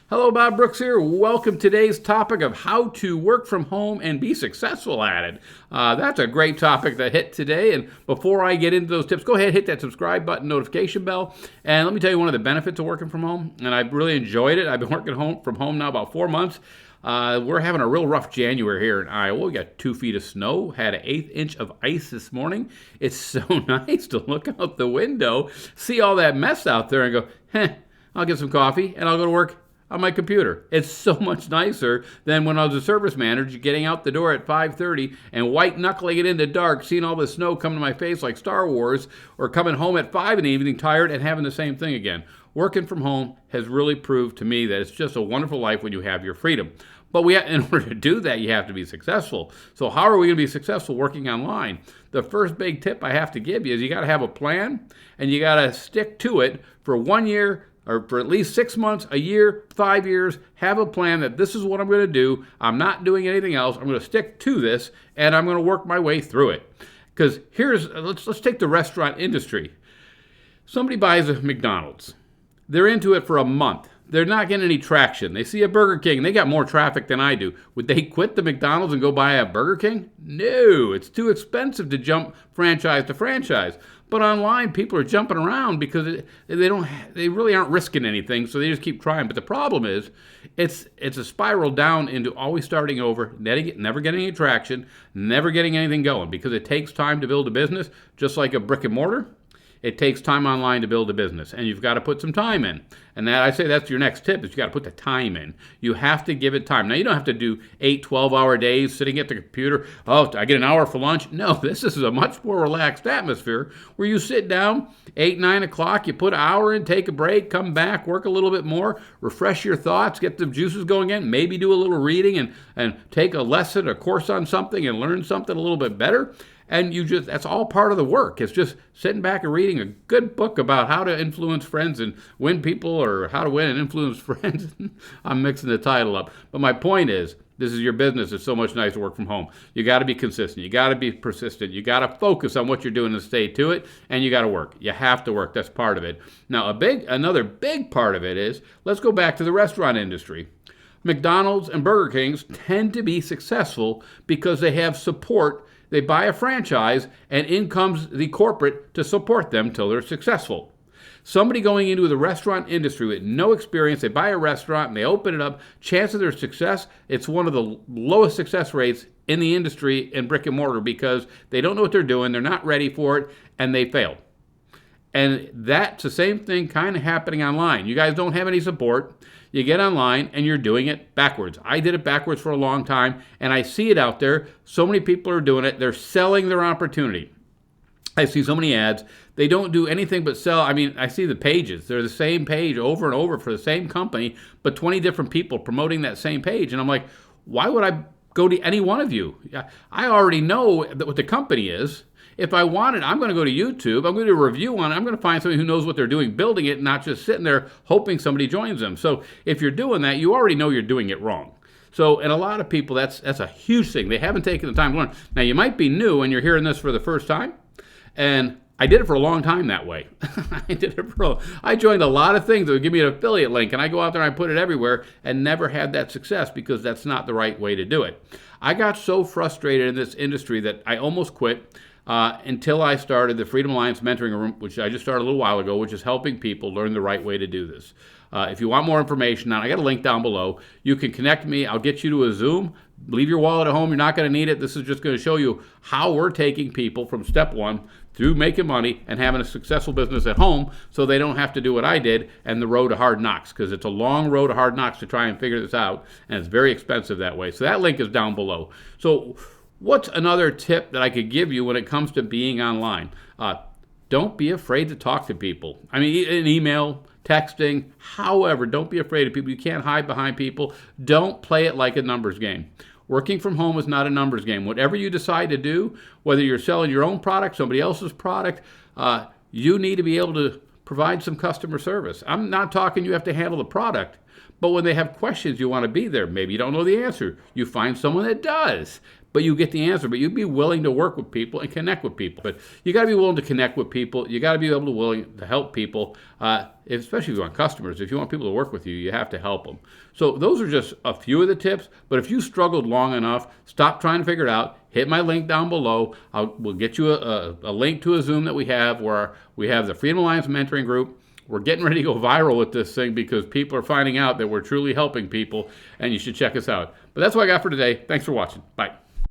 Hello, Bob Brooks here. Welcome to today's topic of how to work from home and be successful at it. That's a great topic to hit today. And before I get into those tips, go ahead, hit that subscribe button, notification bell. And let me tell you one of the benefits of working from home. And I've really enjoyed it. I've been working from home now about 4 months. We're having a real rough January here in Iowa. We got 2 feet of snow, had an 1/8 inch of ice this morning. It's so nice to look out the window, see all that mess out there and go, I'll get some coffee and I'll go to work on my computer. It's so much nicer than when I was a service manager, getting out the door at 5:30 and white knuckling it in the dark, seeing all the snow come to my face like Star Wars, or coming home at 5 in the evening tired and having the same thing again. Working from home has really proved to me that it's just a wonderful life when you have your freedom. But in order to do that, you have to be successful. So how are we going to be successful working online? The first big tip I have to give you is you got to have a plan, and you got to stick to it for 1 year, or for at least 6 months, a year, 5 years. Have a plan that this is what I'm going to do. I'm not doing anything else. I'm going to stick to this, and I'm going to work my way through it. Because let's take the restaurant industry. Somebody buys a McDonald's. They're into it for a month. They're not getting any traction. They see a Burger King. They got more traffic than I do. Would they quit the McDonald's and go buy a Burger King? No, it's too expensive to jump franchise to franchise. But online, people are jumping around because they really aren't risking anything, so they just keep trying. But the problem is, it's a spiral down into always starting over, never getting any traction, never getting anything going, because it takes time to build a business, just like a brick and mortar. It takes time online to build a business, and you've got to put some time in. And I say that's your next tip, is you got to put the time in. You have to give it time. Now, you don't have to do 8, 12-hour days sitting at the computer. Oh, I get an hour for lunch. No, this is a much more relaxed atmosphere where you sit down 8, 9 o'clock, you put an hour in, take a break, come back, work a little bit more, refresh your thoughts, get the juices going again, maybe do a little reading and take a lesson, a course on something and learn something a little bit better. And that's all part of the work. It's just sitting back and reading a good book about how to influence friends and win people, or how to win and influence friends. I'm mixing the title up. But my point is, this is your business. It's so much nicer to work from home. You got to be consistent. You got to be persistent. You got to focus on what you're doing and stay to it. And you got to work. You have to work. That's part of it. Now, another big part of it is, let's go back to the restaurant industry. McDonald's and Burger Kings tend to be successful because they have support. They buy a franchise, and in comes the corporate to support them till they're successful. Somebody going into the restaurant industry with no experience, they buy a restaurant and they open it up, chance of their success, it's one of the lowest success rates in the industry in brick and mortar, because they don't know what they're doing, they're not ready for it, and they fail. And that's the same thing kind of happening online. You guys don't have any support. You get online and you're doing it backwards. I did it backwards for a long time, and I see it out there. So many people are doing it. They're selling their opportunity. I see so many ads. They don't do anything but sell. I mean, I see the pages. They're the same page over and over for the same company, but 20 different people promoting that same page. And I'm like, why would I go to any one of you? I already know what the company is. If I want it, I'm going to go to YouTube. I'm going to do a review on it. I'm going to find somebody who knows what they're doing building it, not just sitting there hoping somebody joins them. So if you're doing that, you already know you're doing it wrong. So, and a lot of people, that's a huge thing. They haven't taken the time to learn. Now, you might be new and you're hearing this for the first time, and I did it for a long time that way. I joined a lot of things that would give me an affiliate link, and I go out there and I put it everywhere and never had that success, because that's not the right way to do it. I got so frustrated in this industry that I almost quit. Until I started the Freedom Alliance Mentoring Room, which I just started a little while ago, which is helping people learn the right way to do this. If you want more information on it, I got a link down below. You can connect me. I'll get you to a Zoom. Leave your wallet at home. You're not going to need it. This is just going to show you how we're taking people from step one through making money and having a successful business at home, so they don't have to do what I did and the road to hard knocks, because it's a long road to hard knocks to try and figure this out, and it's very expensive that way. So that link is down below. So what's another tip that I could give you when it comes to being online? Don't be afraid to talk to people. I mean, in email, texting, however, don't be afraid of people. You can't hide behind people. Don't play it like a numbers game. Working from home is not a numbers game. Whatever you decide to do, whether you're selling your own product, somebody else's product, you need to be able to provide some customer service. I'm not talking you have to handle the product, but when they have questions, you want to be there. Maybe you don't know the answer. You find someone that does. but you get the answer. But you'd be willing to work with people and connect with people. But you got to be willing to connect with people. You got to be willing to help people, especially if you want customers. If you want people to work with you, you have to help them. So those are just a few of the tips. But if you struggled long enough, stop trying to figure it out. Hit my link down below. We'll get you a link to a Zoom that we have where we have the Freedom Alliance Mentoring Group. We're getting ready to go viral with this thing because people are finding out that we're truly helping people, and you should check us out. But that's what I got for today. Thanks for watching. Bye.